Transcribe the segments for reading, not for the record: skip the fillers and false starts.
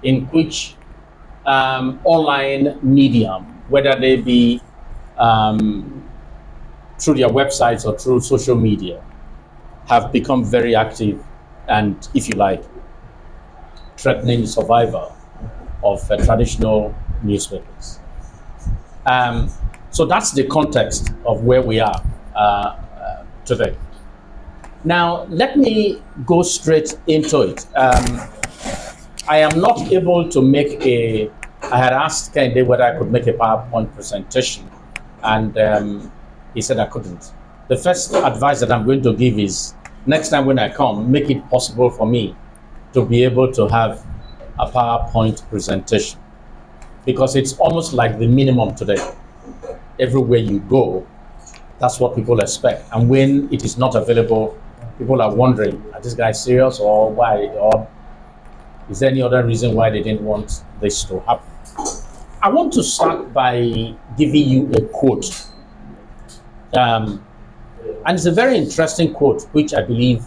in which online medium, whether they be through their websites or through social media, have become very active and, if you like, threatening the survival of traditional newspapers. So that's the context of where we are today. Now, let me go straight into it. I am not able to make I had asked Kende whether I could make a PowerPoint presentation, and he said I couldn't. The first advice that I'm going to give is, next time when I come, make it possible for me to be able to have a PowerPoint presentation, because it's almost like the minimum today. Everywhere you go, that's what people expect. And when it is not available, people are wondering, are these guys serious, or why? Or is there any other reason why they didn't want this to happen? I want to start by giving you a quote. And it's a very interesting quote, which I believe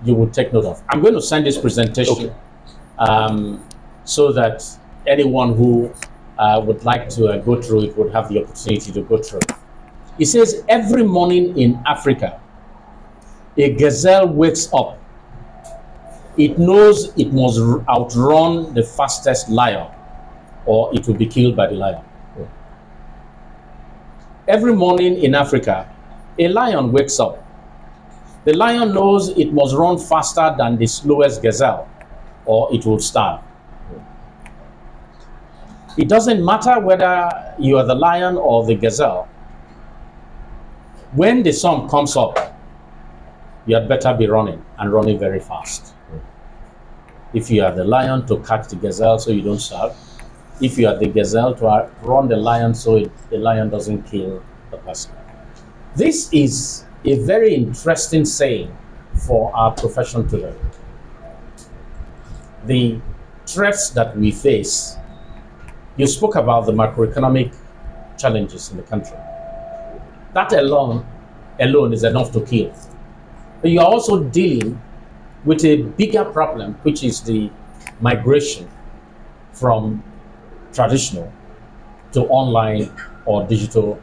you will take note of. I'm going to send this presentation so that anyone who would like to go through it would have the opportunity to go through it. It says, every morning in Africa, a gazelle wakes up. It knows it must outrun the fastest lion, or it will be killed by the lion. Every morning in Africa, a lion wakes up. The lion knows it must run faster than the slowest gazelle, or it will starve. It doesn't matter whether you are the lion or the gazelle. When the sun comes up, you had better be running, and running very fast. If you are the lion, to catch the gazelle so you don't starve. If you are the gazelle, to run the lion so the lion doesn't kill the person. This is a very interesting saying for our profession today. The threats that we face, you spoke about the macroeconomic challenges in the country. That alone is enough to kill. But you are also dealing with a bigger problem, which is the migration from traditional to online or digital.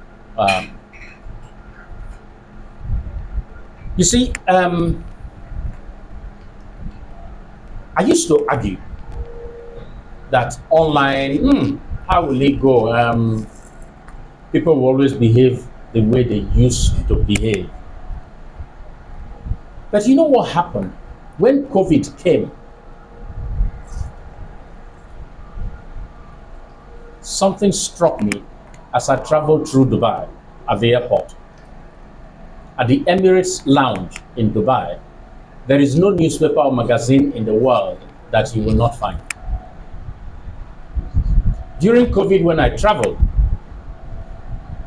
You see, I used to argue that online, how will it go? People will always behave the way they used to behave. But you know what happened? When COVID came, something struck me as I traveled through Dubai at the airport. At the Emirates Lounge in Dubai, there is no newspaper or magazine in the world that you will not find. During COVID, when I traveled,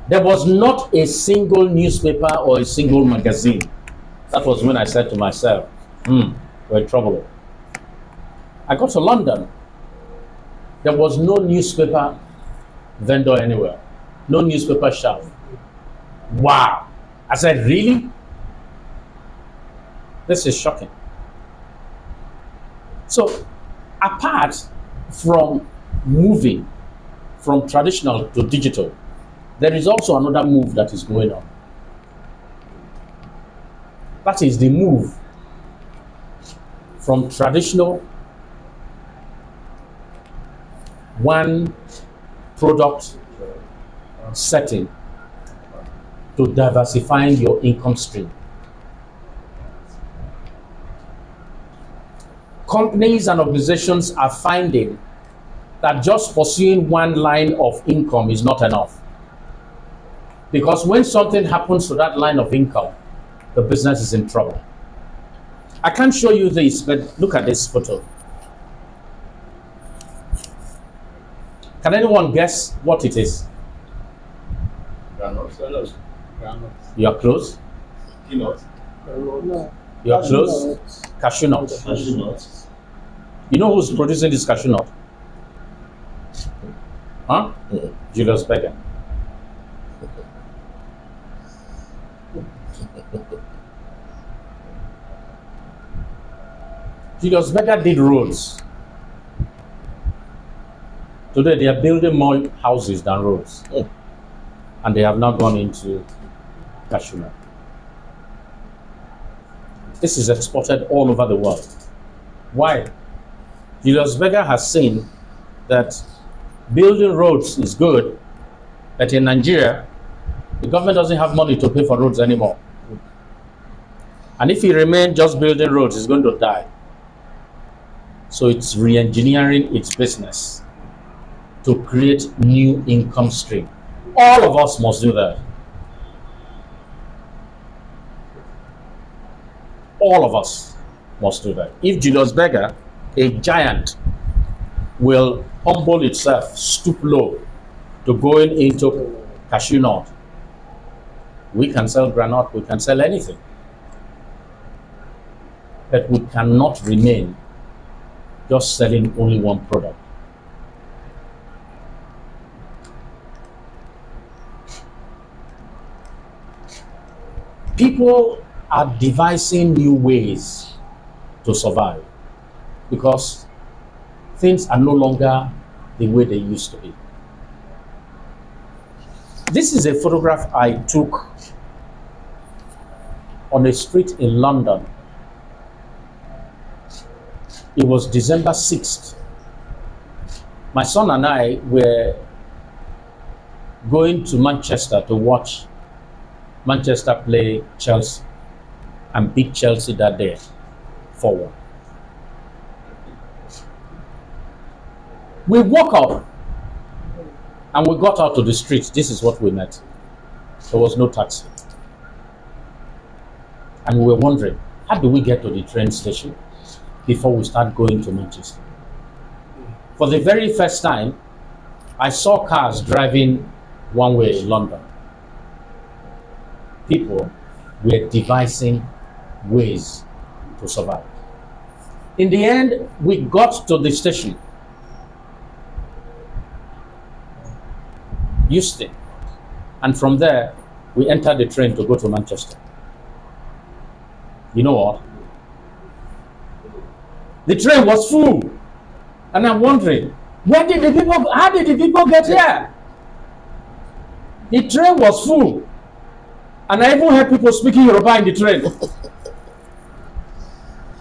there was not a single newspaper or a single magazine. That was when I said to myself, we're in trouble. I got to London. There was no newspaper vendor anywhere. No newspaper shelf. Wow. I said, really? This is shocking. So, apart from moving from traditional to digital, there is also another move that is going on. That is the move from traditional, one product setting, to diversifying your income stream. Companies and organizations are finding that just pursuing one line of income is not enough. Because when something happens to that line of income, the business is in trouble. I can't show you this, but look at this photo. Can anyone guess what it is? Granules. You are close. Peanuts. You are close. Cashew nuts. Cashew nuts. You know who's producing this cashew nut? Huh? Julius Berger. Julius Berger did roads. Today they are building more houses than roads. And they have not gone into cashew nut. This is exported all over the world. Why? Julius Berger has seen that building roads is good, but in Nigeria, the government doesn't have money to pay for roads anymore. And if he remains just building roads, he's going to die. So it's re-engineering its business to create new income stream. All of us must do that. All of us must do that. If Julius Berger, a giant, will humble itself, stoop low to going into cashew nut, we can sell granite, we can sell anything. But we cannot remain just selling only one product. People are devising new ways to survive because things are no longer the way they used to be. This is a photograph I took on a street in London. It was December 6th. My son and I were going to Manchester to watch Manchester play Chelsea and beat Chelsea that day 4-1. We woke up and we got out to the streets. This is what we met. There was no taxi. And we were wondering, how do we get to the train station before we start going to Manchester? For the very first time, I saw cars driving one way in London. People were devising ways to survive. In the end, we got to the station, Euston, and from there, we entered the train to go to Manchester. You know what? The train was full, and I'm wondering, how did the people get here? The train was full, and I even heard people speaking Yoruba in the train.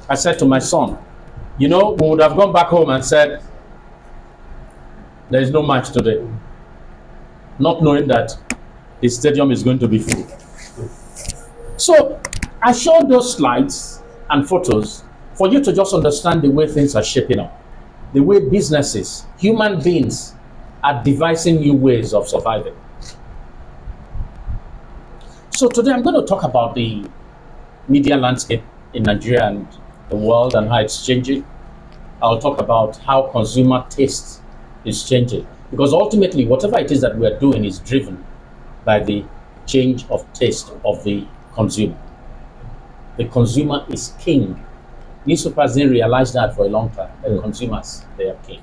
I said to my son, you know, we would have gone back home and said, there is no match today, not knowing that the stadium is going to be full. So I showed those slides and photos for you to just understand the way things are shaping up, the way businesses, human beings are devising new ways of surviving. So today I'm going to talk about the media landscape in Nigeria and the world and how it's changing. I'll talk about how consumer taste is changing, because ultimately whatever it is that we're doing is driven by the change of taste of the consumer. The consumer is king. Newspapers didn't realize that for a long time. The consumers, they are king.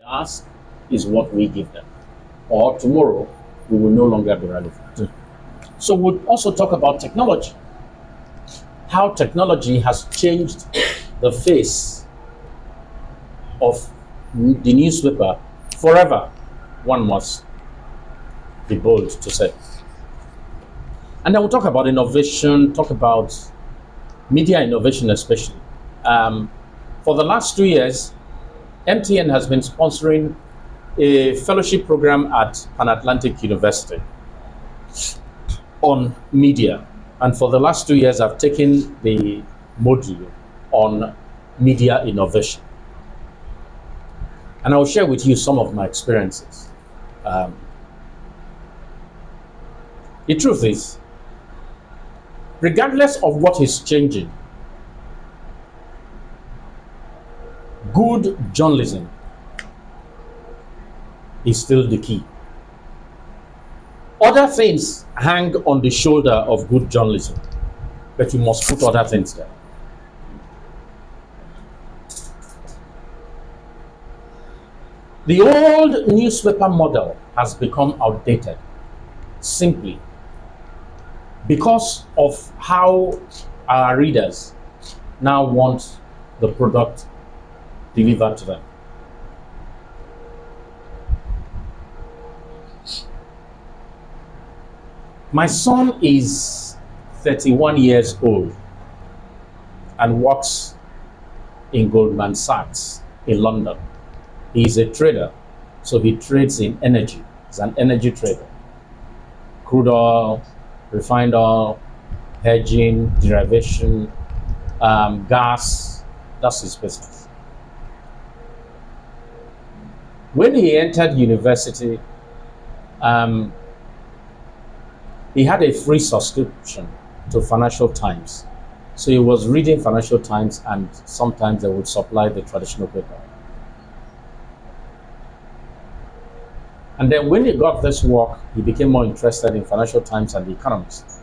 Us is what we give them. Or tomorrow, we will no longer be relevant. So we'll also talk about technology. How technology has changed the face of the newspaper forever, one must be bold to say. And then we'll talk about innovation, talk about media innovation especially. For the last 2 years, MTN has been sponsoring a fellowship program at Pan-Atlantic University on media. And for the last 2 years, I've taken the module on media innovation. And I'll share with you some of my experiences. The truth is, regardless of what is changing, good journalism is still the key. Other things hang on the shoulder of good journalism, but you must put other things there. The old newspaper model has become outdated simply because of how our readers now want the product delivered to them. My son is 31 years old and works in Goldman Sachs in London. He is a trader, so he trades in energy. He's an energy trader. Crude oil, refined oil, hedging, derivation, gas. That's his business. When he entered university, he had a free subscription to Financial Times. So he was reading Financial Times, and sometimes they would supply the traditional paper. And then when he got this work, he became more interested in Financial Times and The Economist,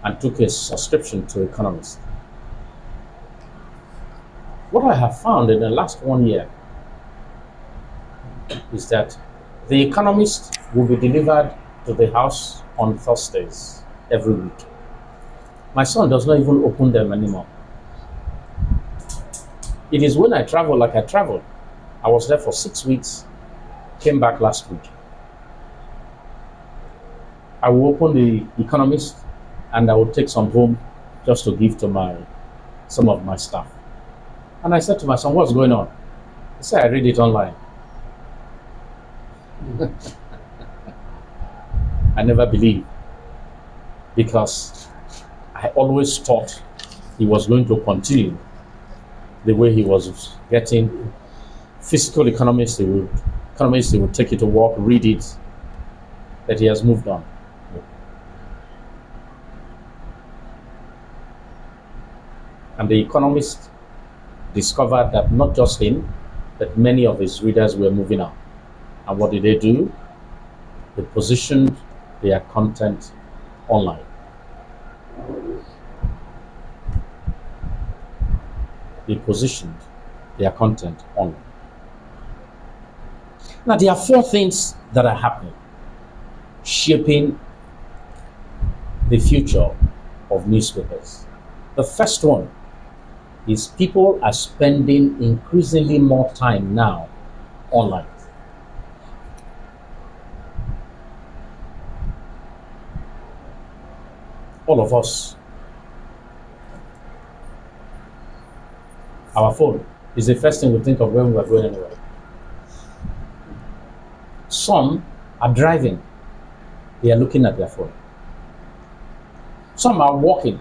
and took a subscription to Economist. What I have found in the last 1 year is that The Economist will be delivered to the house on Thursdays every week. My son does not even open them anymore. It is when I travel like I traveled. I was there for 6 weeks, came back last week. I will open The Economist and I will take some home just to give to some of my staff. And I said to my son, what's going on? He said, I read it online. I never believed, because I always thought he was going to continue the way he was getting physical economists. He would take it to work, read it, that he has moved on. And The Economist discovered that not just him, but many of his readers were moving out. And what did they do? They positioned their content online. They positioned their content online. Now, there are 4 things that are happening, shaping the future of newspapers. The first one is people are spending increasingly more time now online. All of us, our phone is the first thing we think of when we are going anywhere. Some are driving, they are looking at their phone. Some are walking,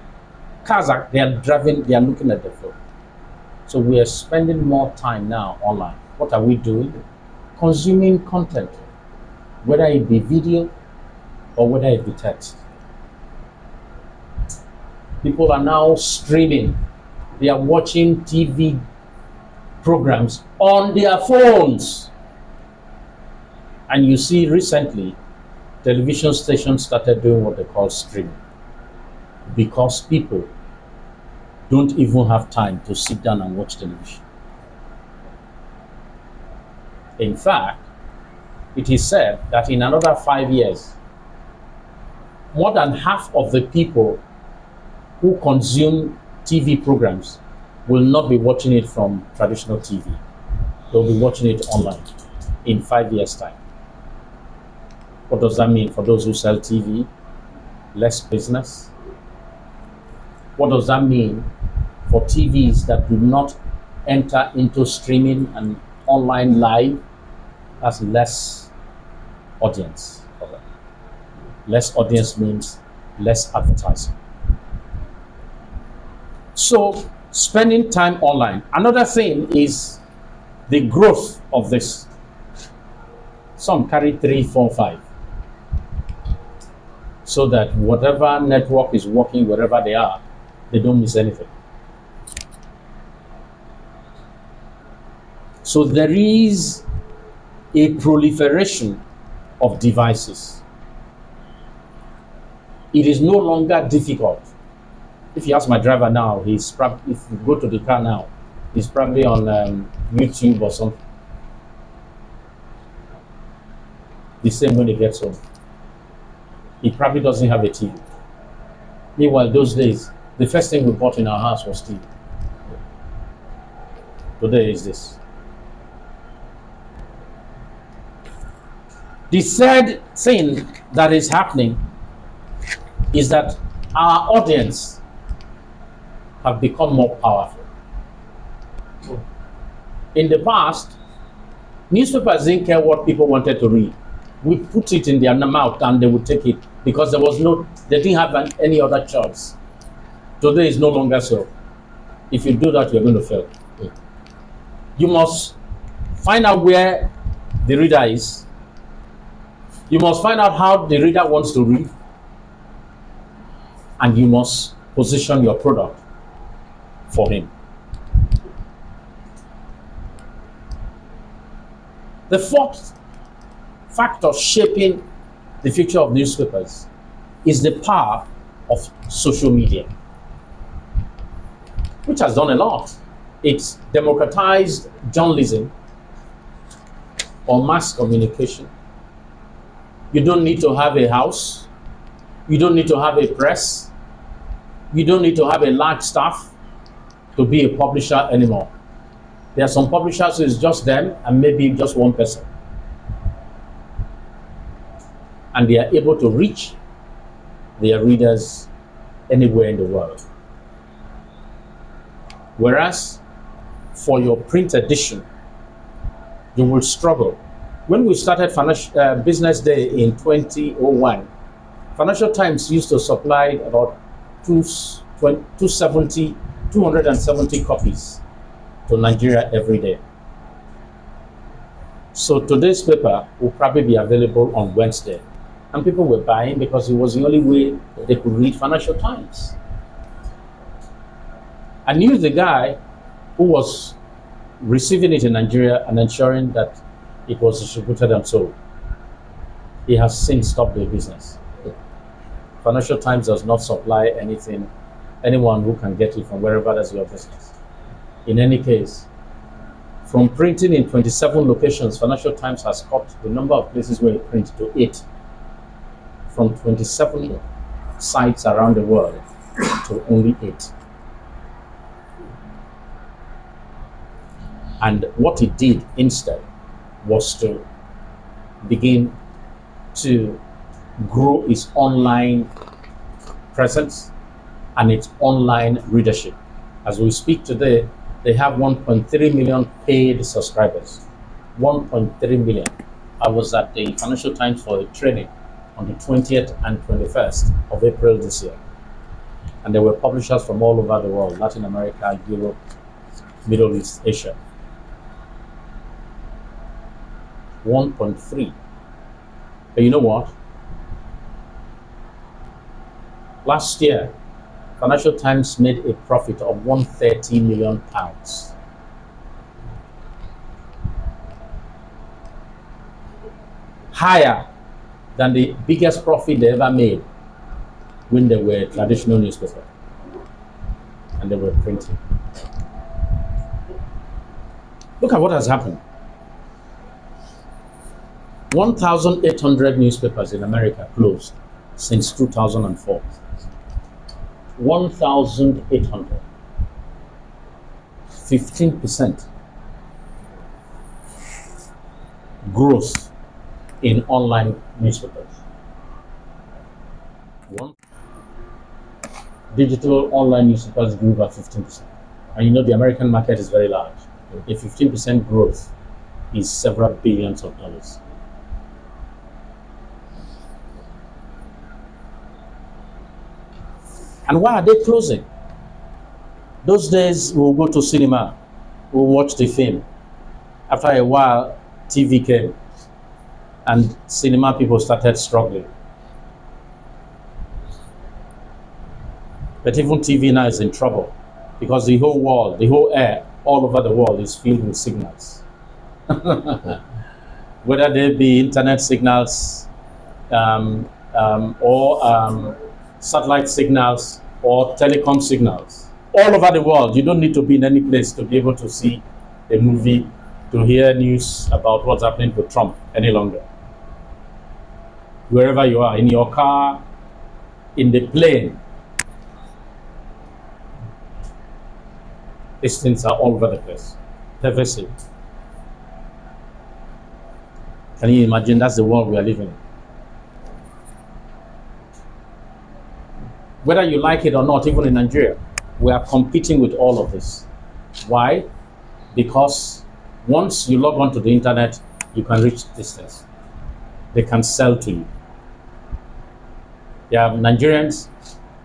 they are driving, they are looking at their phone. So we are spending more time now online. What are we doing? Consuming content, whether it be video or whether it be text. People are now streaming. They are watching TV programs on their phones. And you see, recently, television stations started doing what they call streaming, because people don't even have time to sit down and watch television. In fact, it is said that in another 5 years, more than half of the people who consume TV programs will not be watching it from traditional TV. They'll be watching it online in 5 years' time. What does that mean for those who sell TV? Less business. What does that mean for TVs that do not enter into streaming and online live? That's less audience for them. Less audience means less advertising. So, spending time online. Another thing is the growth of this. Some carry 3, 4, 5. So that whatever network is working wherever they are, they don't miss anything. So there is a proliferation of devices. It is no longer difficult. If you ask my driver now, if you go to the car now, he's probably on YouTube or something. The same when he gets home. He probably doesn't have a TV. Meanwhile, those days, the first thing we bought in our house was TV. Today is this. The third thing that is happening is that our audience have become more powerful. In the past, newspapers didn't care what people wanted to read. We put it in their mouth and they would take it because they didn't have any other choice. Today is no longer so. If you do that, you're going to fail. You must find out where the reader is. You must find out how the reader wants to read. And you must position your product for him. The fourth factor shaping the future of newspapers is the power of social media, which has done a lot. It's democratized journalism or mass communication. You don't need to have a house. You don't need to have a press. You don't need to have a large staff to be a publisher anymore. There are some publishers who is just them and maybe just one person. And they are able to reach their readers anywhere in the world. Whereas for your print edition, you will struggle. When we started Business Day in 2001, Financial Times used to supply about 270 copies to Nigeria every day. So today's paper will probably be available on Wednesday. And people were buying because it was the only way they could read Financial Times. I knew the guy who was receiving it in Nigeria and ensuring that it was distributed and sold. He has since stopped the business. Financial Times does not supply anyone who can get it from wherever that's your business. In any case, from printing in 27 locations, Financial Times has cut the number of places where it prints to 8. From 27 sites around the world to only 8. And what it did instead was to begin to grow its online presence and its online readership. As we speak today, they have 1.3 million paid subscribers. 1.3 million. I was at the Financial Times for a training on the 20th and 21st of April this year. And there were publishers from all over the world, Latin America, Europe, Middle East, Asia. 1.3. But you know what? Last year, Financial Times made a profit of £130 million. Higher than the biggest profit they ever made when they were a traditional newspaper and they were printing. Look at what has happened. 1,800 newspapers in America closed since 2004. 1,800. 15% growth in online newspapers. Digital online newspapers grew by 15%. And you know the American market is very large. A 15% growth is several billions of dollars. And why are they closing? Those days we'll go to cinema, we'll watch the film. After a while, TV came, and cinema people started struggling. But even TV now is in trouble because the whole world, the whole air, all over the world is filled with signals. Whether they be internet signals or satellite signals or telecom signals. All over the world, you don't need to be in any place to be able to see a movie, to hear news about what's happening to Trump any longer. Wherever you are, in your car, in the plane, these things are all over the place. Pervasive. Can you imagine? That's the world we are living in. Whether you like it or not, even in Nigeria, we are competing with all of this. Why? Because once you log onto the internet, you can reach these things. They can sell to you. There are Nigerians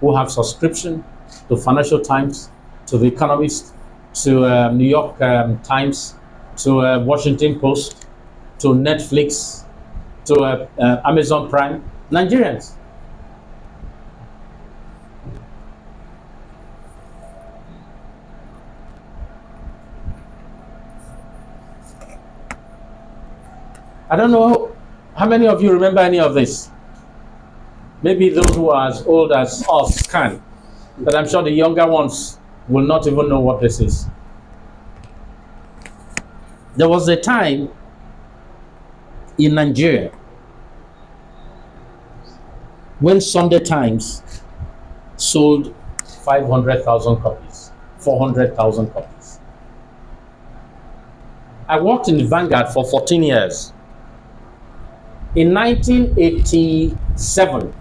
who have subscription to Financial Times, to The Economist, to New York Times, to Washington Post, to Netflix, to Amazon Prime. Nigerians. I don't know how many of you remember any of this. Maybe those who are as old as us can, but I'm sure the younger ones will not even know what this is. There was a time in Nigeria when Sunday Times sold 500,000 copies, 400,000 copies. I worked in the Vanguard for 14 years. In 1987,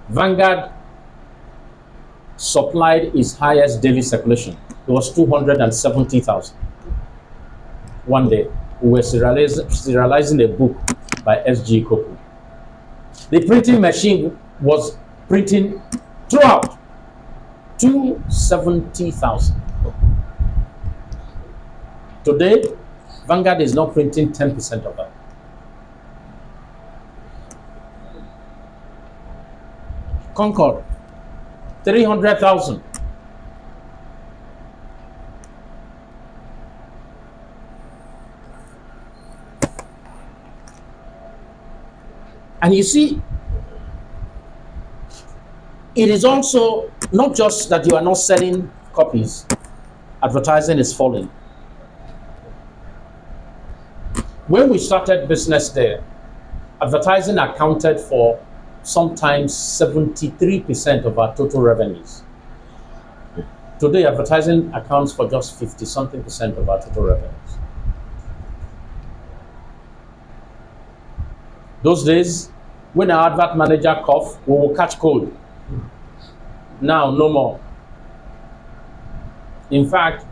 Vanguard supplied its highest daily circulation. It was 270,000. One day, we were serializing a book by S.G. Koku. The printing machine was printing throughout 270,000. Today, Vanguard is not printing 10% of that. Concord, 300,000. And you see, it is also not just that you are not selling copies, advertising is falling. When we started business there, advertising accounted for sometimes 73% of our total revenues. Today, advertising accounts for just 50-something% of our total revenues. Those days, when our advert manager cough, we will catch cold. Now, no more. In fact,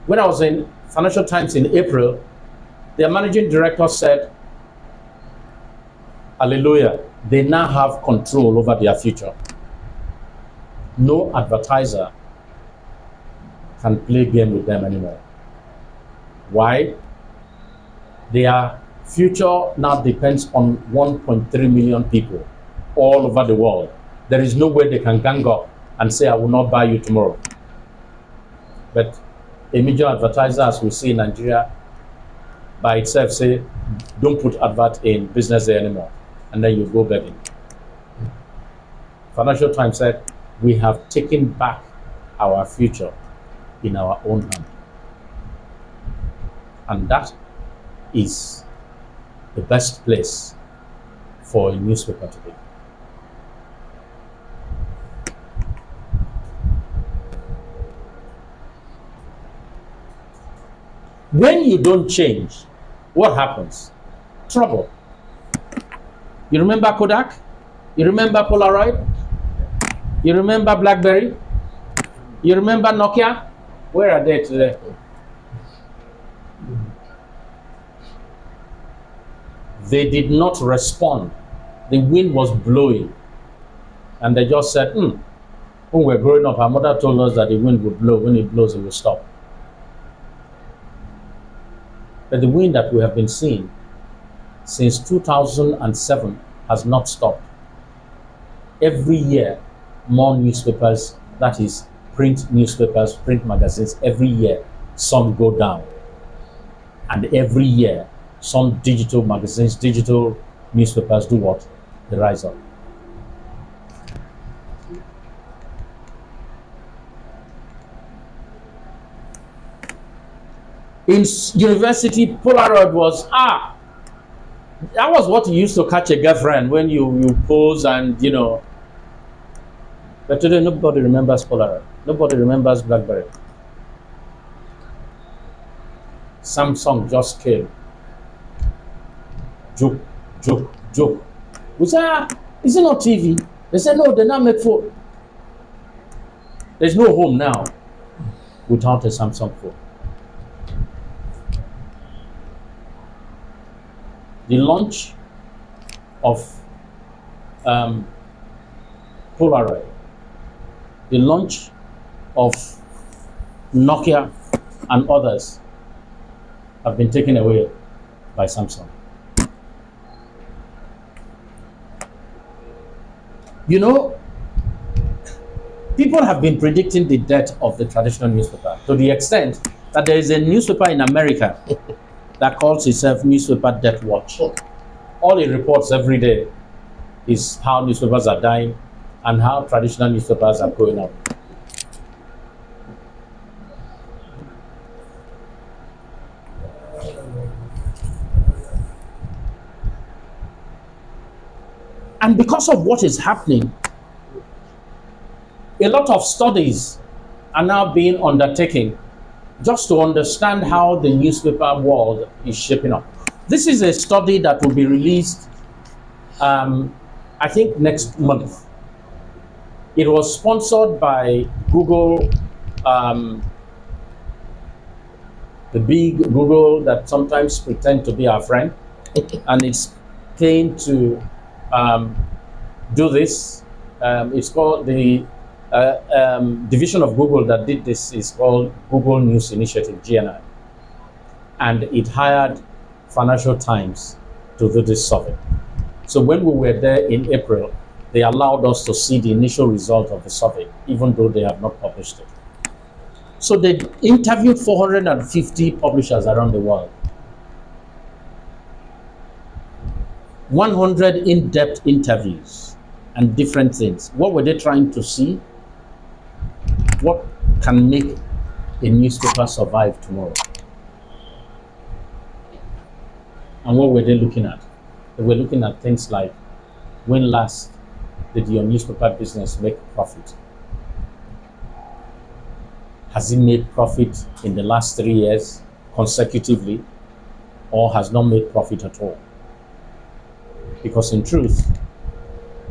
when I was in Financial Times in April, their managing director said, hallelujah, they now have control over their future. No advertiser can play game with them anymore. Why? Their future now depends on 1.3 million people all over the world. There is no way they can gang up and say, I will not buy you tomorrow. But a major advertiser, as we see in Nigeria, by itself say, don't put advert in business there anymore, and then you go begging. Financial Times said, we have taken back our future in our own hand. And that is the best place for a newspaper to be. When you don't change, what happens? Trouble. You remember Kodak? You remember Polaroid? You remember BlackBerry? You remember Nokia? Where are they today? They did not respond. The wind was blowing. And they just said, when we were growing up, our mother told us that the wind would blow. When it blows, it will stop. But the wind that we have been seeing since 2007 has not stopped. Every year, more newspapers, that is print newspapers, print magazines, every year, some go down. And every year, some digital magazines, digital newspapers do what? They rise up. In university, Polaroid was, that was what you used to catch a girlfriend when you pose and, But today, nobody remembers Polaroid. Nobody remembers BlackBerry. Samsung just came joke, joke, joke. We say, is it not TV? They say, no, they now make phone. There's no home now without a Samsung phone. The launch of Polaroid, the launch of Nokia and others have been taken away by Samsung. You know, people have been predicting the death of the traditional newspaper to the extent that there is a newspaper in America that calls itself Newspaper Death Watch. All it reports every day is how newspapers are dying and how traditional newspapers are going up. And because of what is happening, a lot of studies are now being undertaken just to understand how the newspaper world is shaping up. This is a study that will be released, I think, next month. It was sponsored by Google, the big Google that sometimes pretend to be our friend, and it's paying to do this. It's called the division of Google that did this is called Google News Initiative, GNI. And it hired Financial Times to do this survey. So when we were there in April, they allowed us to see the initial result of the survey, even though they have not published it. So they interviewed 450 publishers around the world. 100 in-depth interviews and different things. What were they trying to see? What can make a newspaper survive tomorrow? And what were they looking at? They were looking at things like, when last did your newspaper business make profit? Has it made profit in the last 3 years consecutively, or has not made profit at all? Because in truth,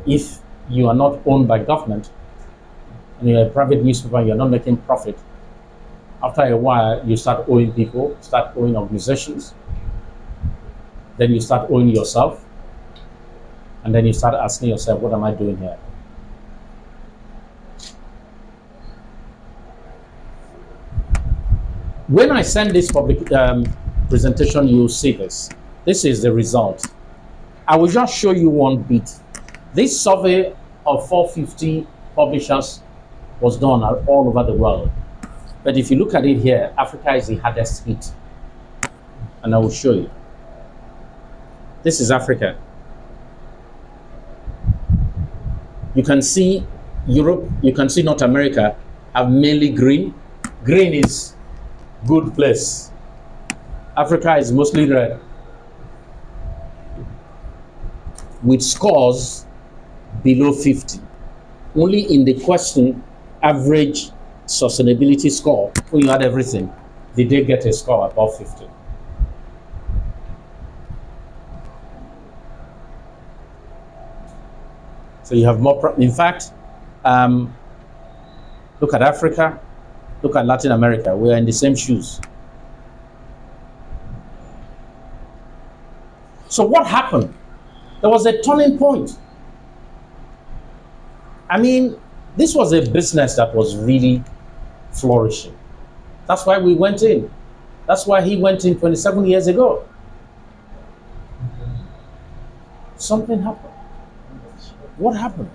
if you are not owned by government and you're a private newspaper and you're not making profit, after a while you start owing people, start owing organizations, then you start owing yourself, and then you start asking yourself, what am I doing here? When I send this public presentation, you'll see this. This is the result. I will just show you one bit. This survey of 450 publishers was done all over the world. But if you look at it here, Africa is the hardest hit. And I will show you. This is Africa. You can see Europe, you can see North America have mainly green. Green is good place. Africa is mostly red, with scores below 50. Only in the question average sustainability score, when you add everything, did they get a score above 50. So you have more, in fact, look at Africa, look at Latin America, we are in the same shoes. So what happened? There was a turning point. I mean, this was a business that was really flourishing. That's why we went in. That's why he went in 27 years ago. Something happened. What happened?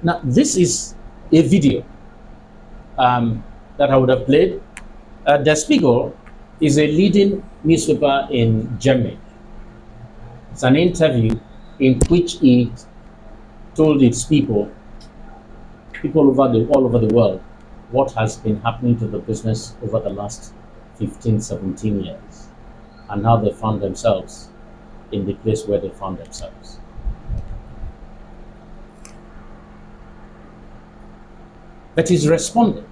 Now, this is a video that I would have played. Der Spiegel is a leading newspaper in Germany. It's an interview in which it told its people all over the world, what has been happening to the business over the last 15, 17 years, and how they found themselves in the place where they found themselves. But he's responding.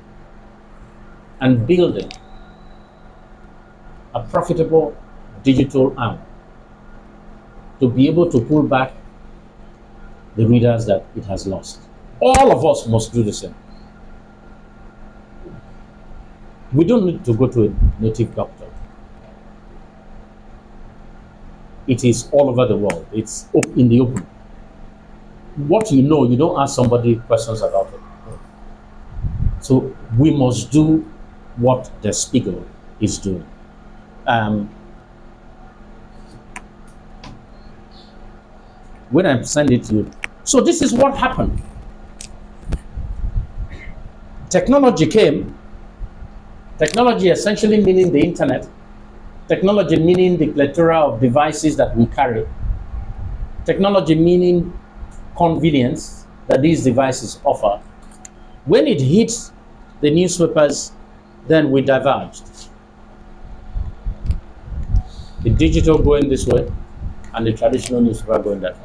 and building a profitable digital arm to be able to pull back the readers that it has lost. All of us must do the same. We don't need to go to a native doctor. It is all over the world. It's in the open. What you know, you don't ask somebody questions about it. So we must do what the Spiegel is doing. When I send it to you. So this is what happened. Technology came. Technology essentially meaning the internet. Technology meaning the plethora of devices that we carry. Technology meaning convenience that these devices offer. When it hits the newspapers, then we diverged. The digital going this way and the traditional newspaper going that way.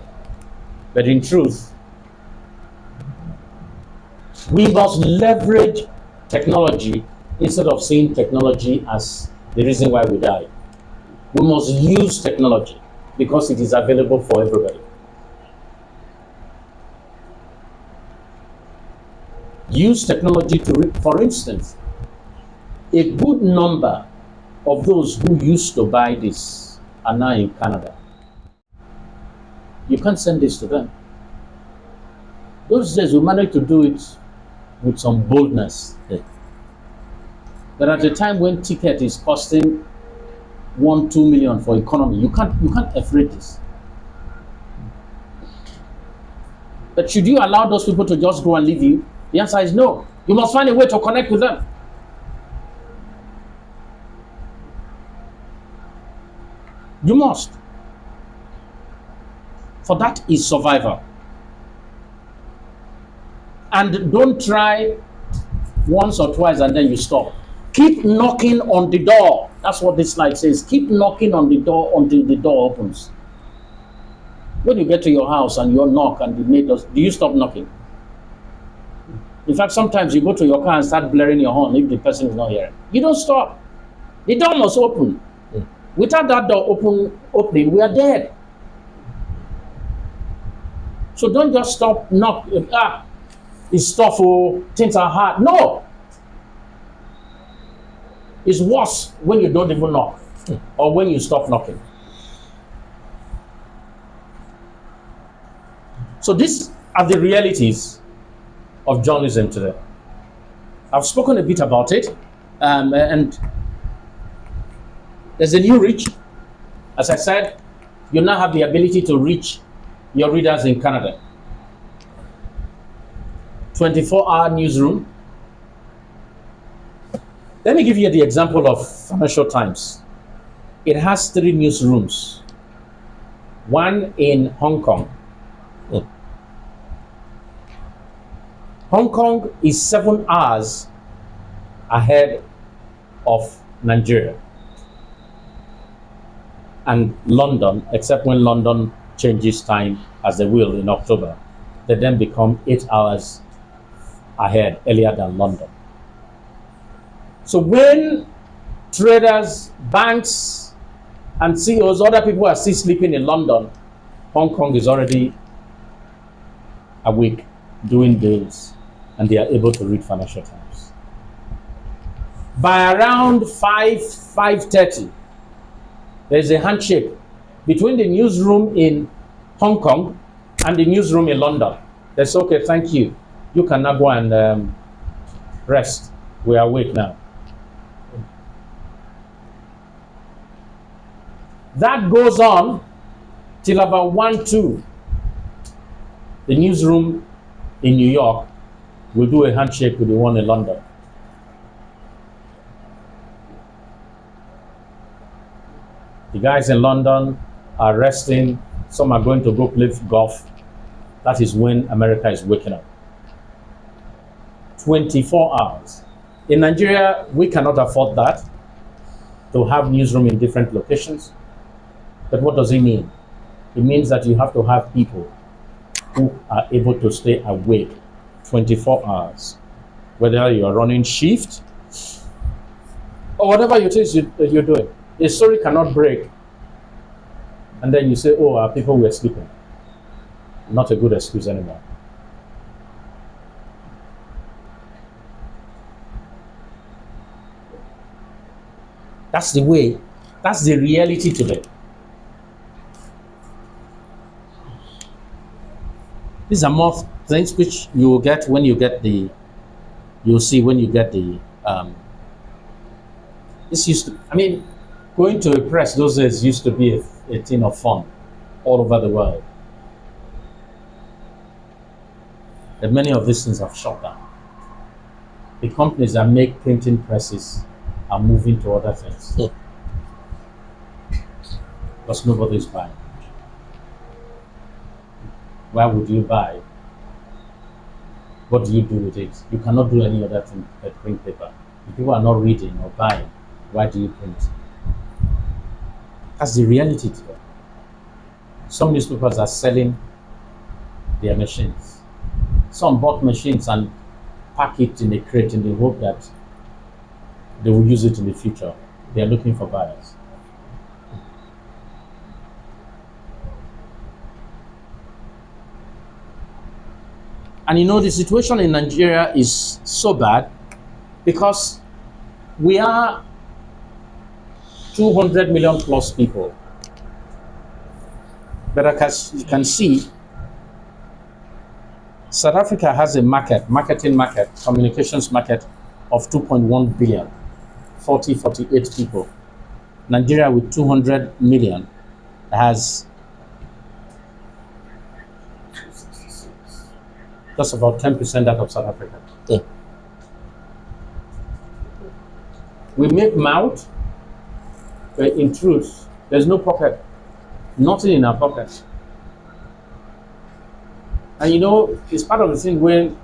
But in truth, we must leverage technology instead of seeing technology as the reason why we die. We must use technology because it is available for everybody. Use technology to, for instance, a good number of those who used to buy this are now in Canada. You can't send this to them. Those days we managed to do it with some boldness. But at a time when ticket is costing 1-2 million for economy, you can't afford this. But should you allow those people to just go and leave you? The answer is no. You must find a way to connect with them. You must. For that is survival. And don't try once or twice and then you stop. Keep knocking on the door. That's what this slide says. Keep knocking on the door until the door opens. When you get to your house and you knock and the maid does, do you stop knocking? In fact, sometimes you go to your car and start blaring your horn if the person is not here. You don't stop. The door must open. Without that door opening, we are dead. So don't just stop knock. It's tough, things are hard. No. It's worse when you don't even knock or when you stop knocking. So these are the realities of journalism today. I've spoken a bit about it, and there's a new reach. As I said, you now have the ability to reach your readers in Canada. 24-hour newsroom. Let me give you the example of Financial Times. It has 3 newsrooms. One in Hong Kong. Hong Kong is 7 hours ahead of Nigeria and London, except when London changes time as they will in October. They then become 8 hours ahead, earlier than London. So when traders, banks, and CEOs, other people are still sleeping in London, Hong Kong is already awake, doing deals, and they are able to read Financial Times. By around 5:30, there's a handshake between the newsroom in Hong Kong and the newsroom in London. They say, okay, thank you. You can now go and rest. We are awake now. That goes on till about 1-2. The newsroom in New York will do a handshake with the one in London. The guys in London are resting. Some are going to go play golf. That is when America is waking up. 24 hours. In Nigeria, we cannot afford that, to have newsroom in different locations. But what does it mean? It means that you have to have people who are able to stay awake 24 hours. Whether you are running shift or whatever it is you're doing. A story cannot break, and then you say, oh, our people were sleeping. Not a good excuse anymore. That's the way, that's the reality today. These are more things which you will get when you get the, you'll see when you get the, this used to, I mean, going to a press those days used to be a thing of fun all over the world. And many of these things have shut down. The companies that make printing presses are moving to other things. Because nobody is buying. Why would you buy? What do you do with it? You cannot do any other thing but print paper. If people are not reading or buying, why do you print? That's the reality today. Some newspapers are selling their machines. Some bought machines and pack it in a crate in the hope that they will use it in the future. They are looking for buyers. And you know, the situation in Nigeria is so bad because we are 200 million plus people. But as you can see, South Africa has a marketing market, communications market of 2.1 billion, 48 people. Nigeria with 200 million has just about 10% out of South Africa. Yeah. We make mouth, but in truth, there's no pocket, nothing in our pocket. And you know, it's part of the thing when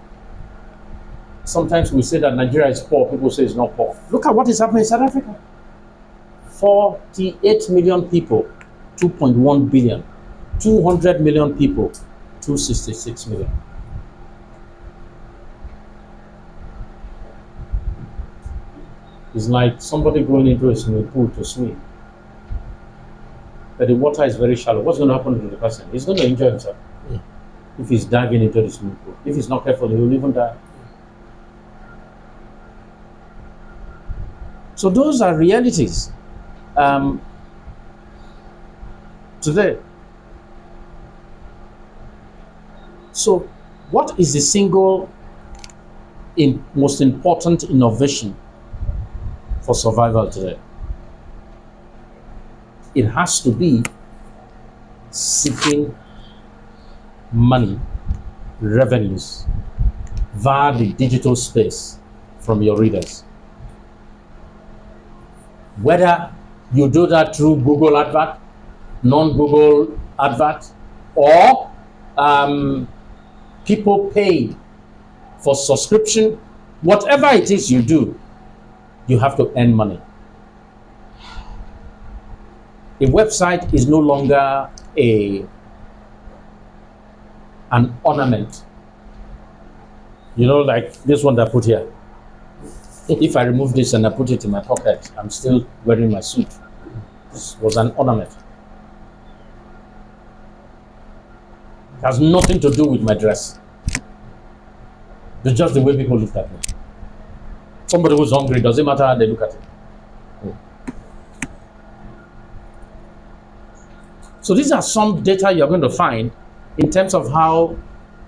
sometimes we say that Nigeria is poor, people say it's not poor. Look at what is happening in South Africa. 48 million people, 2.1 billion. 200 million people, 266 million. It's like somebody going into a swimming pool to swim. But the water is very shallow. What's going to happen to the person? He's going to injure himself. Yeah. If he's diving into the swimming pool. If he's not careful, he will even die. So those are realities today. So what is the single most important innovation for survival today? It has to be seeking money, revenues via the digital space from your readers. Whether you do that through Google advert, non-Google advert, or people paid for subscription, whatever it is you do, you have to earn money. A website is no longer an ornament. You know, like this one that I put here. If I remove this and I put it in my pocket, I'm still wearing my suit. This was an ornament. It has nothing to do with my dress. It's just the way people look at me. Somebody who's hungry, doesn't matter how they look at it. So these are some data you're going to find in terms of how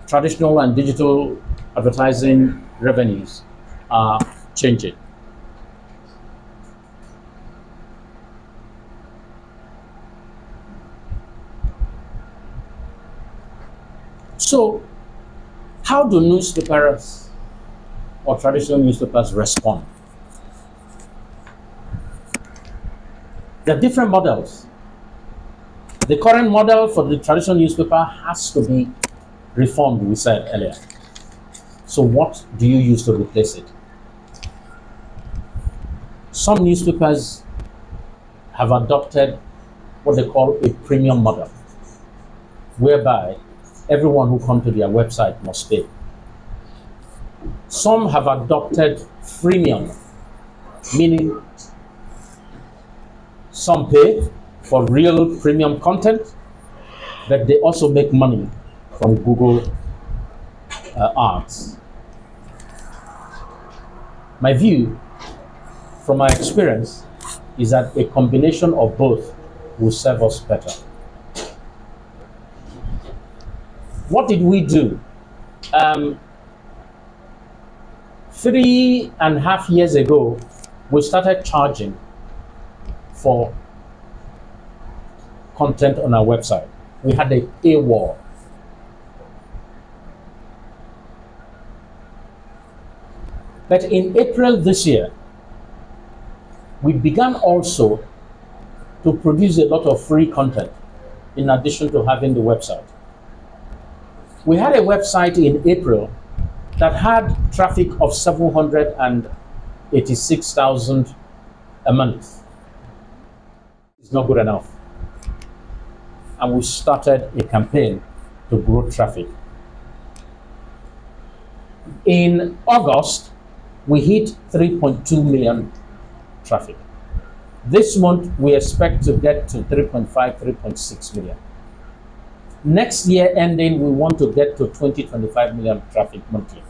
traditional and digital advertising revenues are changing. So how do newspapers or traditional newspapers respond? There are different models. The current model for the traditional newspaper has to be reformed, we said earlier. So what do you use to replace it? Some newspapers have adopted what they call a premium model, whereby everyone who comes to their website must pay. Some have adopted freemium, meaning Some pay for real premium content, but they also make money from Google ads. My view, from my experience, is that a combination of both will serve us better. What did we do? 3.5 years ago, we started charging for content on our website. We had a paywall. But in April this year, we began also to produce a lot of free content in addition to having the website. We had a website in April that had traffic of 786,000 a month. It's not good enough. And we started a campaign to grow traffic. In August, we hit 3.2 million traffic. This month, we expect to get to 3.5, 3.6 million. Next year ending, we want to get to 25 million traffic monthly.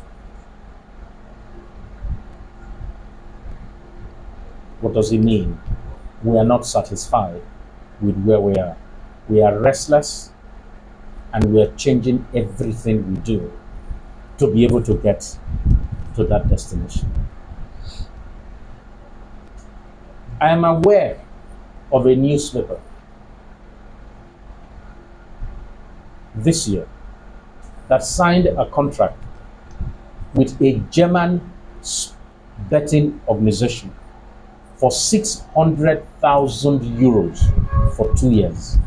What does it mean? We are not satisfied with where we are. We are restless, and we are changing everything we do to be able to get to that destination. I am aware of a newspaper this year that signed a contract with a German betting organization for 600,000 euros for 2 years.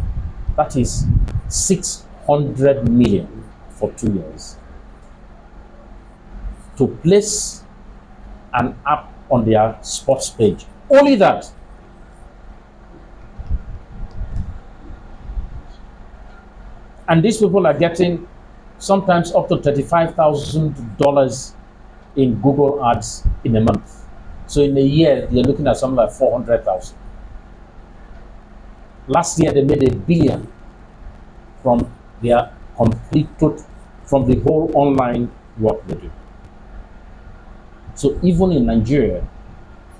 That is 600 million for 2 years. To place an app on their sports page. Only that. And these people are getting sometimes up to $35,000 in Google ads in a month. So in a year, you're looking at something like 400,000. Last year, they made $1 billion from their from the whole online work they do. So even in Nigeria,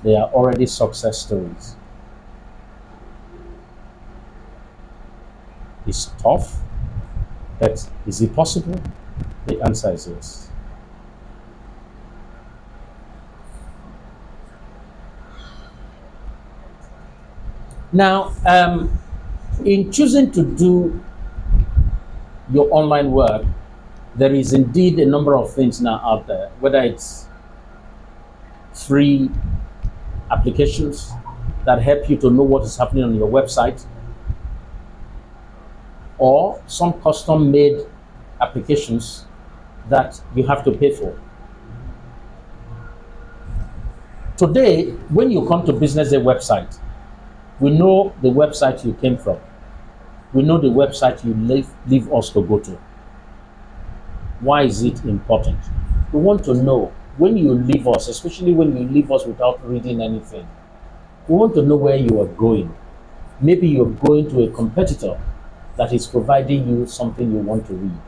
there are already success stories. It's tough, but is it possible? The answer is yes. Now, in choosing to do your online work, there is indeed a number of things now out there, whether it's free applications that help you to know what is happening on your website, or some custom-made applications that you have to pay for. Today, when you come to Business Day website, we know the website you came from. We know the website you leave us to go to. Why is it important? We want to know when you leave us, especially when you leave us without reading anything. We want to know where you are going. Maybe you're going to a competitor that is providing you something you want to read.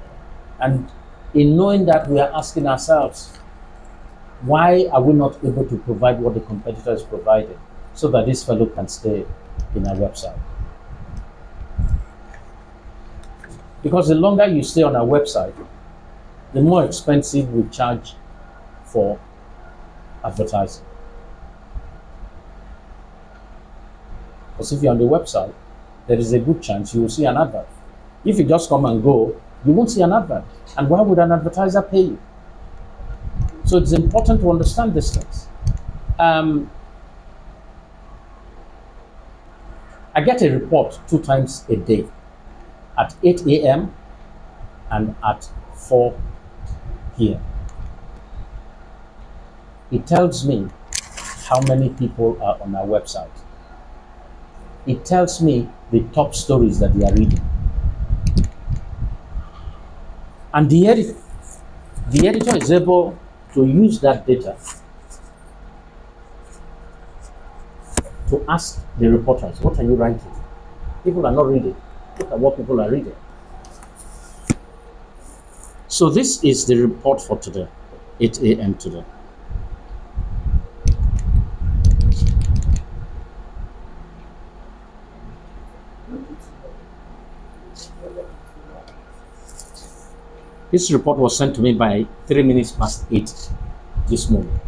And in knowing that, we are asking ourselves, why are we not able to provide what the competitor is providing so that this fellow can stay in our website? Because the longer you stay on our website, the more expensive we charge for advertising. Because if you're on the website, there is a good chance you will see an advert. If you just come and go, you won't see an advert. And why would an advertiser pay you? So it's important to understand these things. I get a report 2 times a day, at 8 a.m. and at 4 p.m. It tells me how many people are on our website. It tells me the top stories that they are reading. And the editor is able to use that data to to ask the reporters, what are you writing? People are not reading. Look at what people are reading. So this is the report for today, 8 a.m. today. This report was sent to me by 3 minutes past 8 this morning.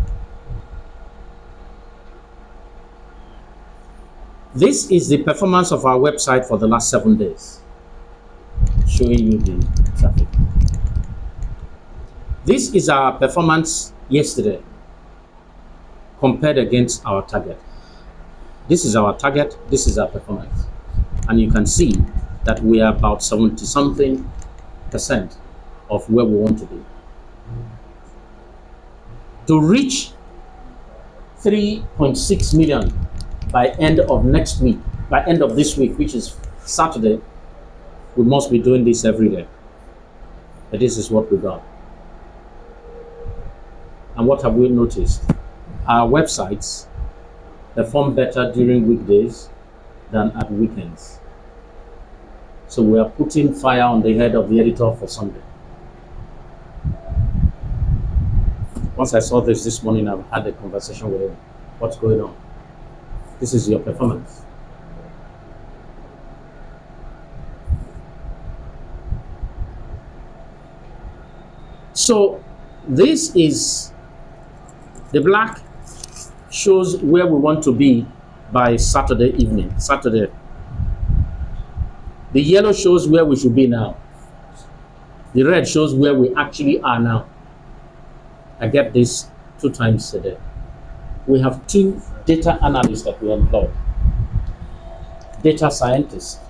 This is the performance of our website for the last 7 days, showing you the traffic. This is our performance yesterday compared against our target. This is our target, this is our performance. And you can see that we are about 70-something% of where we want to be. To reach 3.6 million by end of next week, by end of this week, which is Saturday, we must be doing this every day. But this is what we got. And what have we noticed? Our websites perform better during weekdays than at weekends. So we are putting fire on the head of the editor for Sunday. Once I saw this morning, I've had a conversation with him. What's going on? This is your performance. So this is the black shows where we want to be by Saturday evening, Saturday. The yellow shows where we should be now. The red shows where we actually are now. I get this 2 times a day. We have 2 data analysts that we employ, data scientists,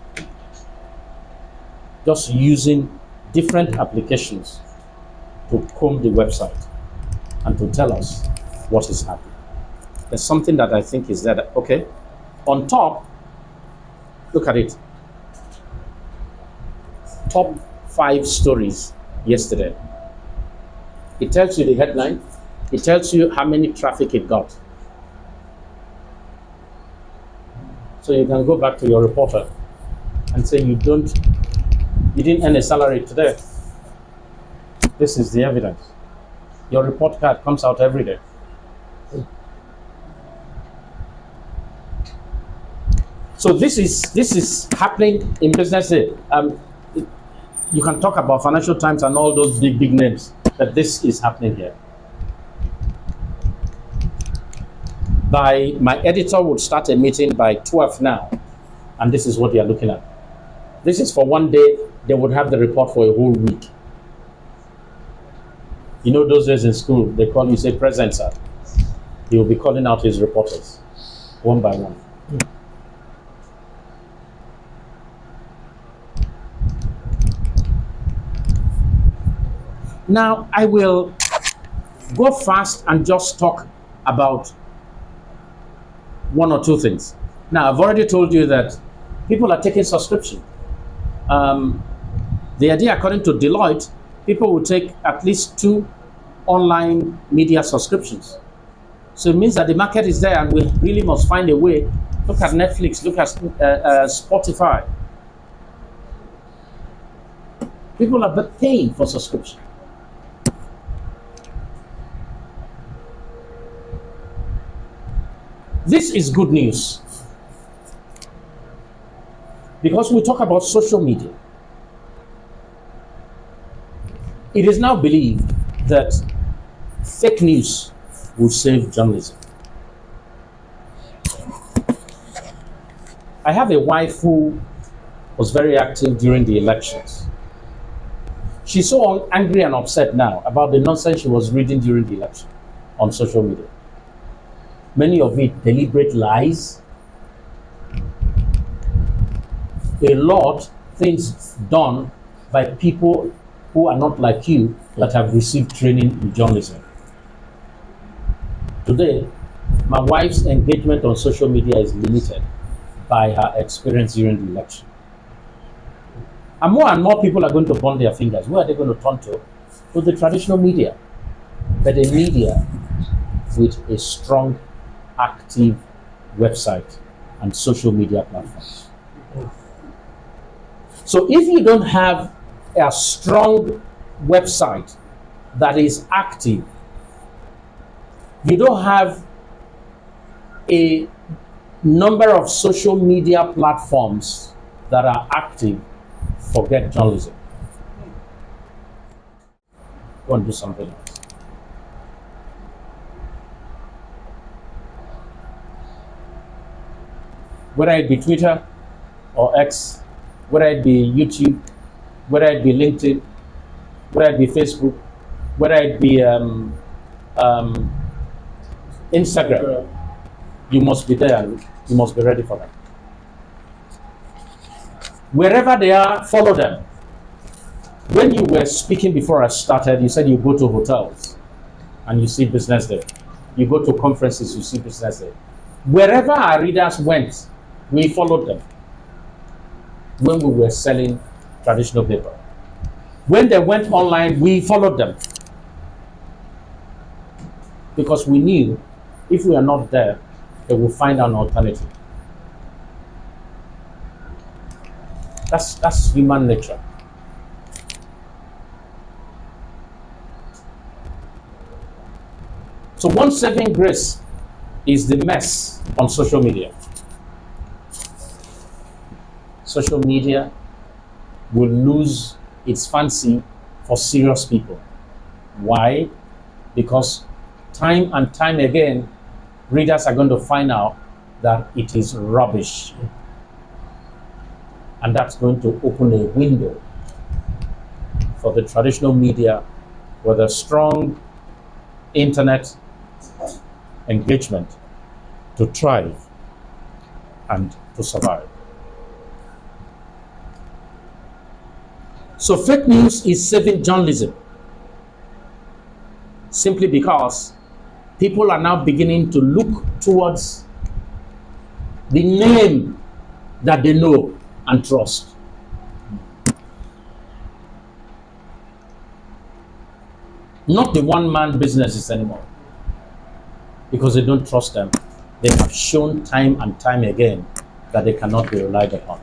just using different applications to comb the website and to tell us what is happening. There's something that I think is there. Okay, on top, look at it. Top 5 stories yesterday. It tells you the headline. It tells you how many traffic it got. So you can go back to your reporter and say you didn't earn a salary today. This is the evidence. Your report card comes out every day. So this is happening in business. You can talk about Financial Times and all those big names, but this is happening here. My editor would start a meeting by 12 now, and this is what they are looking at. This is for one day. They would have the report for a whole week. You know those days in school, they call you, say, present, sir. He will be calling out his reporters, one by one. Now, I will go fast and just talk about 1 or 2 things. Now, I've already told you that people are taking subscription. The idea, according to Deloitte, people will take at least 2 online media subscriptions. So it means that the market is there and we really must find a way. Look at Netflix, look at Spotify. People are paying for subscription. This is good news because we talk about social media. It is now believed that fake news will save journalism. I have a wife who was very active during the elections. She's so angry and upset now about the nonsense she was reading during the election on social media. Many of it deliberate lies. A lot things done by people who are not like you that have received training in journalism. Today, my wife's engagement on social media is limited by her experience during the election. And more people are going to burn their fingers. Where are they going to turn to? To the traditional media. But a media with a strong, active website and social media platforms. So if you don't have a strong website that is active, you don't have a number of social media platforms that are active, forget journalism. Go and do something else. Whether it be Twitter or X, whether it be YouTube, whether it be LinkedIn, whether it be Facebook, whether it be Instagram, you must be there and you must be ready for them. Wherever they are, follow them. When you were speaking before I started, you said you go to hotels and you see business there. You go to conferences, you see business there. Wherever our readers went, we followed them when we were selling traditional paper. When they went online, we followed them because we knew if we are not there, they will find an alternative. That's human nature. So one saving grace is the mess on social media. Social media will lose its fancy for serious people. Why? Because time and time again, readers are going to find out that it is rubbish. And that's going to open a window for the traditional media with a strong internet engagement to thrive and to survive. So fake news is saving journalism simply because people are now beginning to look towards the name that they know and trust. Not the one-man businesses anymore, because they don't trust them. They have shown time and time again that they cannot be relied upon.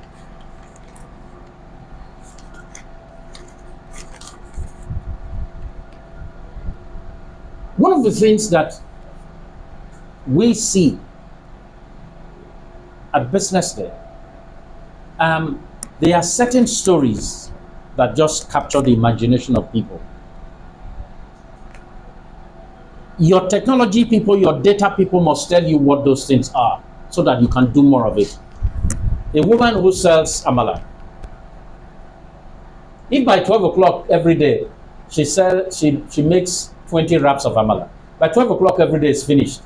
One of the things that we see at Business Day, there are certain stories that just capture the imagination of people. Your technology people, your data people must tell you what those things are so that you can do more of it. A woman who sells amala, if by 12 o'clock every day she makes 20 wraps of amala, by 12 o'clock every day is finished.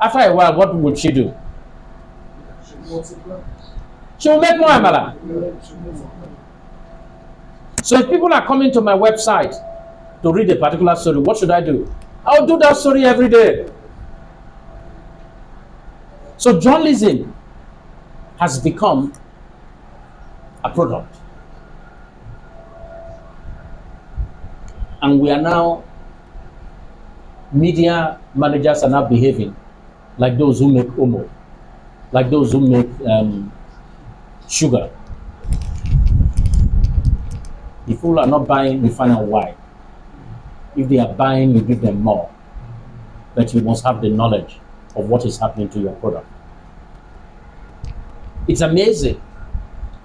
After a while, what would she do? She will make more amala. So if people are coming to my website to read a particular story, what should I do? I'll do that story every day. So journalism has become a product. And we are now, media managers are now behaving like those who make omo, like those who make sugar. If people are not buying, we find out why. If they are buying, you give them more. But you must have the knowledge of what is happening to your product. It's amazing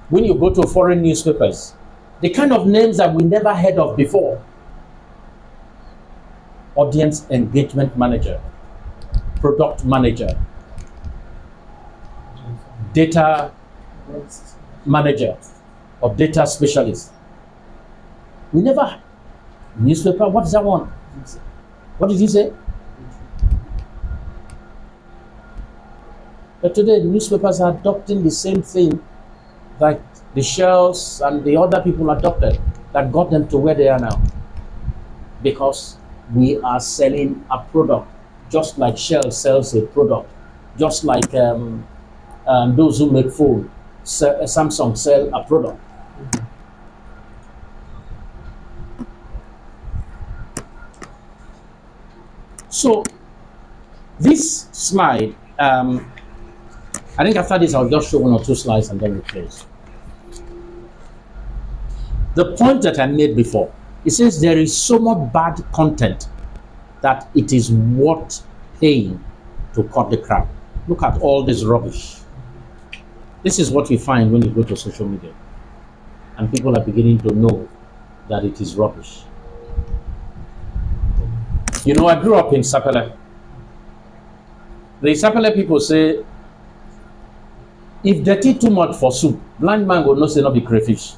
when you go to foreign newspapers, the kind of names that we never heard of before. Audience engagement manager, product manager, data manager, or data specialist. We never. Newspaper, what is that one? What did you say? But today, newspapers are adopting the same thing that the Shells and the other people adopted that got them to where they are now. Because we are selling a product, just like Shell sells a product, just like those who make phone, Samsung sell a product. So this slide I think after this, I'll just show one or two slides and then we close. The point that I made before, it says there is so much bad content that it is worth paying to cut the crap. Look at all this rubbish. This is what you find when you go to social media. And people are beginning to know that it is rubbish. You know, I grew up in Sapele. The Sapele people say, if dirty too much for soup, blind man will not say not be crayfish.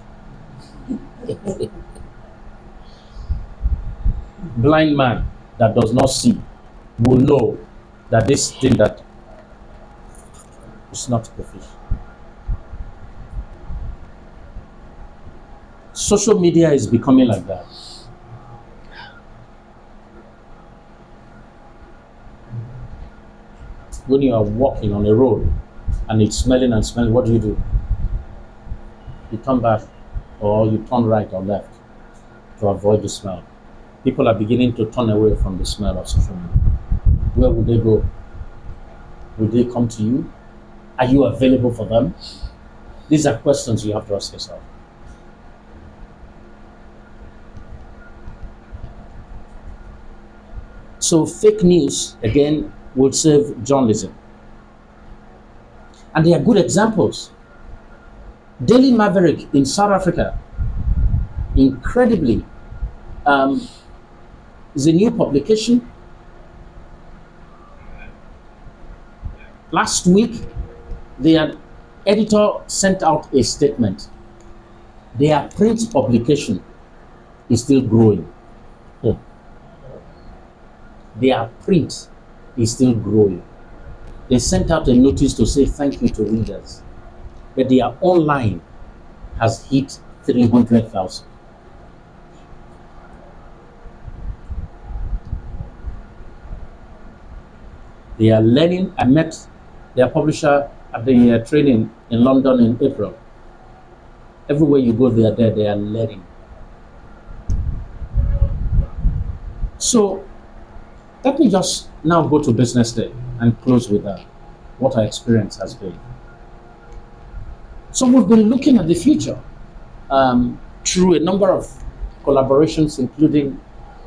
Blind man that does not see will know that this thing that is not crayfish. Social media is becoming like that. When you are walking on a road and it's smelling and smelling, what do? You turn back or you turn right or left to avoid the smell. People are beginning to turn away from the smell of social media. Where would they go? Will they come to you? Are you available for them? These are questions you have to ask yourself. So fake news, again, will save journalism. And they are good examples. Daily Maverick in South Africa, incredibly, is a new publication. Last week, their editor sent out a statement. Their print publication is still growing. Their print is still growing. They sent out a notice to say thank you to readers, but their online has hit 300,000. They are learning. I met their publisher at the training in London in April. Everywhere you go, they are there. They are learning. So let me just now go to business day and close with what our experience has been. So we've been looking at the future through a number of collaborations, including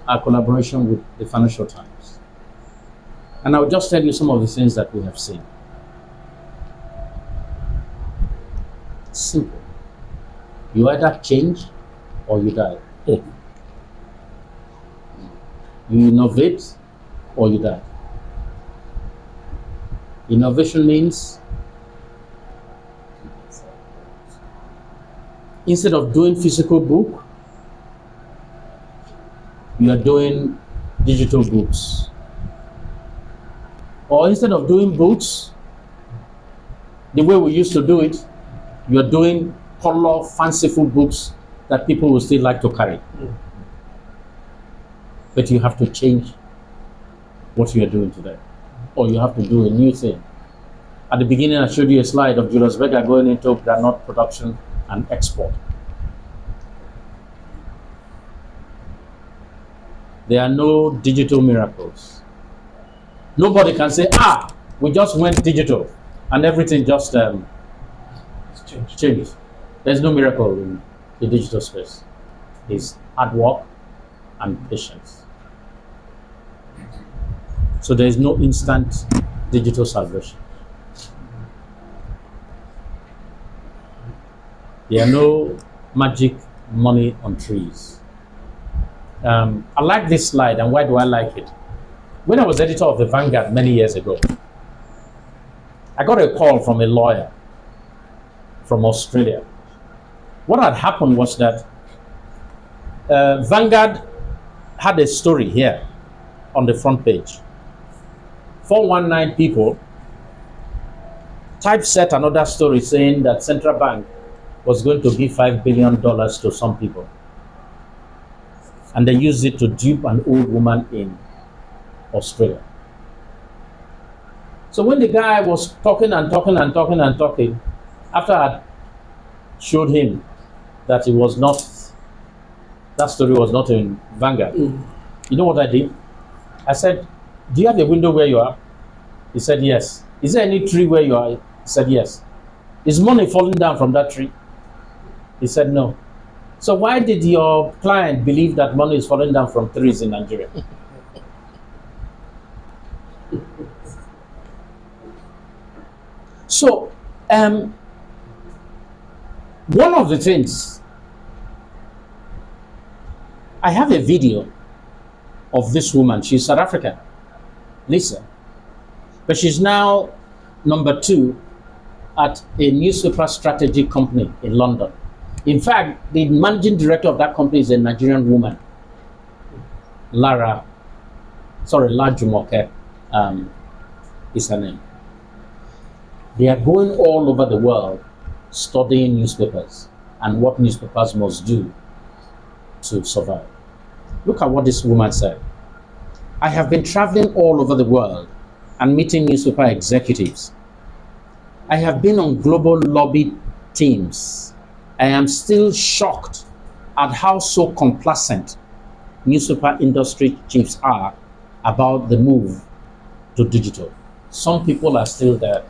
our collaboration with the Financial Times. And I'll just tell you some of the things that we have seen. Simple. You either change or you die. You innovate or you die. Innovation means instead of doing physical book, you are doing digital books. Or instead of doing books, the way we used to do it, you are doing color, fanciful books that people will still like to carry. But you have to change what you are doing today, or you have to do a new thing. At the beginning, I showed you a slide of Julius Berger going into granite production and export. There are no digital miracles. Nobody can say, we just went digital and everything just changed. There's no miracle in the digital space. It's hard work and patience. So there is no instant digital salvation. There are no magic money on trees. I like this slide, and why do I like it? When I was editor of the Vanguard many years ago, I got a call from a lawyer from Australia. What had happened was that Vanguard had a story here on the front page. 419 people typeset another story saying that central bank was going to give $5 billion to some people. And they used it to dupe an old woman in Australia. So when the guy was talking, after I showed him that it was not, that story was not in Vanguard, you know what I did? I said, do you have a window where you are? He said, yes. Is there any tree where you are? He said, yes. Is money falling down from that tree? He said, no. So why did your client believe that money is falling down from trees in Nigeria? So, one of the things, I have a video of this woman. She's South African, Lisa, but she's now number 2 at a newspaper strategy company in London. In fact, the managing director of that company is a Nigerian woman, Lajumoke is her name. They are going all over the world studying newspapers and what newspapers must do to survive. Look at what this woman said. I have been traveling all over the world and meeting newspaper executives. I have been on global lobby teams. I am still shocked at how so complacent newspaper industry chiefs are about the move to digital. Some people are still there.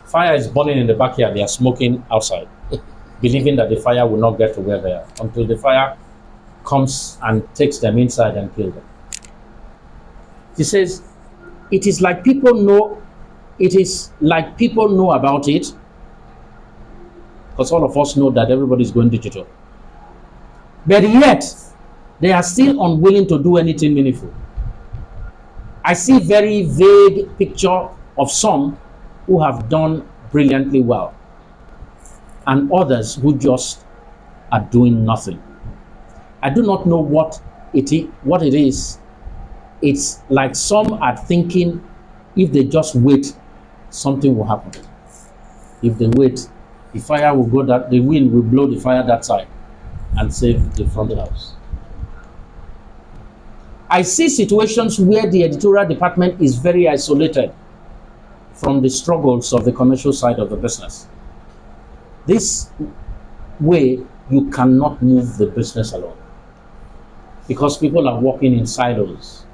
Fire is burning in the backyard, they are smoking outside, believing that the fire will not get to where they are until the fire comes and takes them inside and kills them. She says, it is like people know about it, because all of us know that everybody is going digital. But yet, they are still unwilling to do anything meaningful. I see very vague picture of some who have done brilliantly well, and others who just are doing nothing. I do not know what it is. It's like some are thinking if they just wait, something will happen. If they wait, the fire will go that the wind will blow the fire that side and save the front house. I see situations where the editorial department is very isolated from the struggles of the commercial side of the business. This way, you cannot move the business alone, because people are working in silos.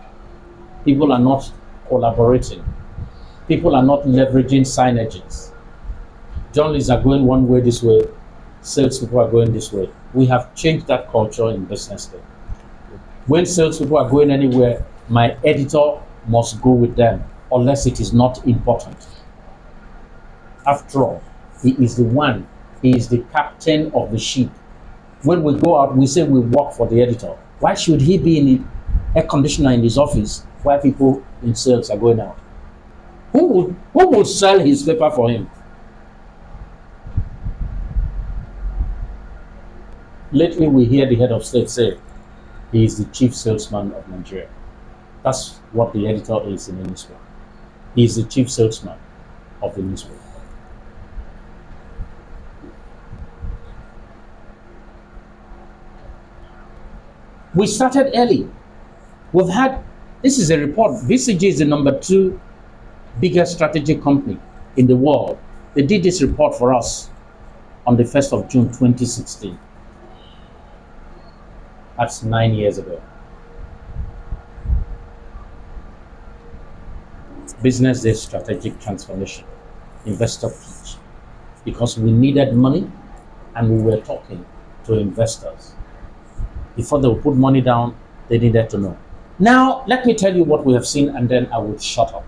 People are not collaborating. People are not leveraging synergies. Journalists are going one way this way, salespeople are going this way. We have changed that culture in business today. When salespeople are going anywhere, my editor must go with them, unless it is not important. After all, he is the captain of the ship. When we go out, we say we work for the editor. Why should he be in the air conditioner in his office while people in sales are going out? Who will sell his paper for him? Lately, we hear the head of state say he is the chief salesman of Nigeria. That's what the editor is in the newspaper. He is the chief salesman of the newspaper. We started early. We've had, this is a report, BCG is the number 2 biggest strategic company in the world. They did this report for us on the 1st of June 2016. That's 9 years ago. Business Day strategic transformation, investor pitch, because we needed money and we were talking to investors. Before they would put money down, they needed to know. Now, let me tell you what we have seen, and then I will shut up.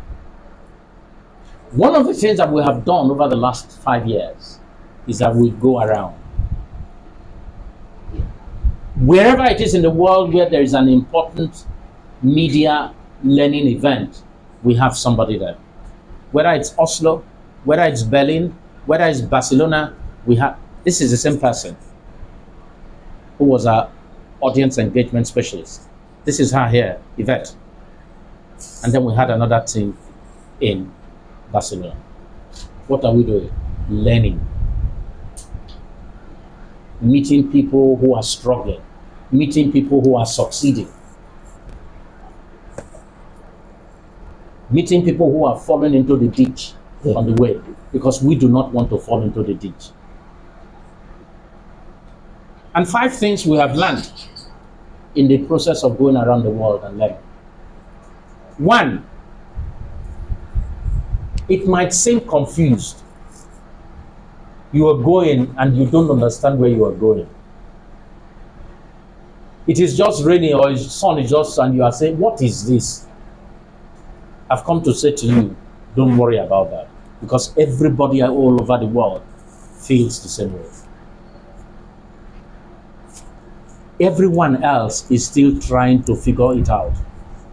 One of the things that we have done over the last 5 years is that we go around. Wherever it is in the world where there is an important media learning event, we have somebody there. Whether it's Oslo, whether it's Berlin, whether it's Barcelona, this is the same person who was our audience engagement specialist. This is her here, Yvette. And then we had another team in Barcelona. What are we doing? Learning. Meeting people who are struggling. Meeting people who are succeeding. Meeting people who are falling into the ditch on the way, because we do not want to fall into the ditch. And 5 things we have learned in the process of going around the world and learning. 1, It might seem confused. You are going and you don't understand where you are going. It is just raining or the sun is just, and you are saying, what is this? I've come to say to you, don't worry about that, because everybody all over the world feels the same way. Everyone else is still trying to figure it out.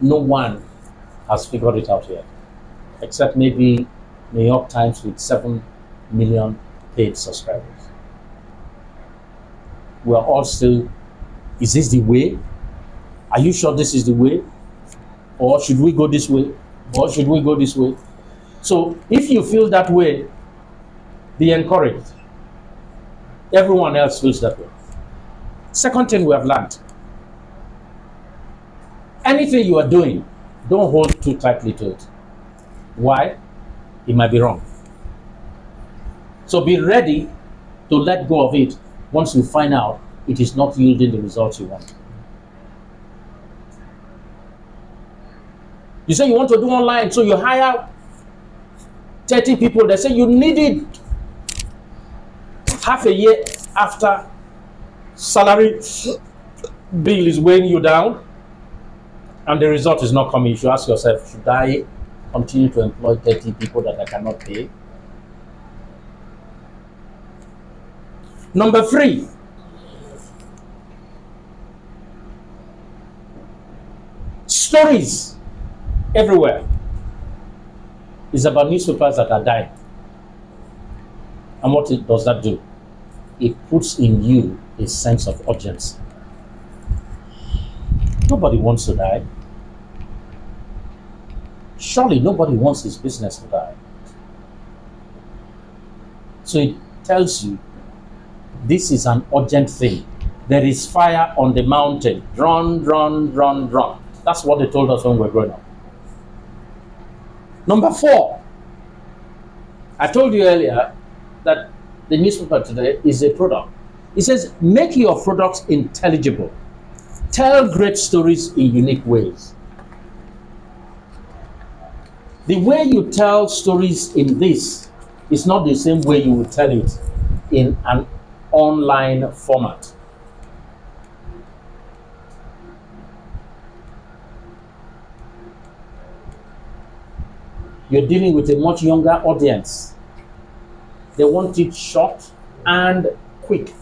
No one has figured it out yet, except maybe New York Times with 7 million paid subscribers. We are all still, is this the way? Are you sure this is the way? Or should we go this way? Or should we go this way? So if you feel that way, be encouraged. Everyone else feels that way. Second thing we have learned, anything you are doing, don't hold too tightly to it. Why? It might be wrong. So be ready to let go of it once you find out it is not yielding the results you want. You say you want to do online, so you hire 30 people. They say you need it half a year after salary bill is weighing you down and the result is not coming. You should ask yourself, should I continue to employ 30 people that I cannot pay? Number 3, stories everywhere is about newspapers that are dying. And what does that do? It puts in you a sense of urgency. Nobody wants to die. Surely nobody wants his business to die. So it tells you this is an urgent thing. There is fire on the mountain. Run, run, run, run. That's what they told us when we were growing up. Number 4, I told you earlier that the newspaper today is a product. It says, make your products intelligible. Tell great stories in unique ways. The way you tell stories in this is not the same way you will tell it in an online format. You're dealing with a much younger audience. They want it short and quick.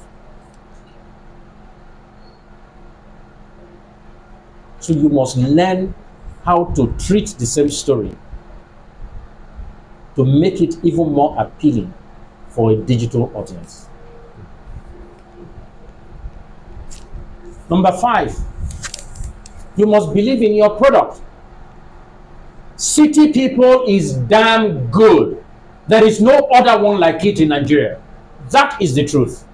So you must learn how to treat the same story to make it even more appealing for a digital audience. Number 5, you must believe in your product. City People is damn good. There is no other one like it in Nigeria. That is the truth.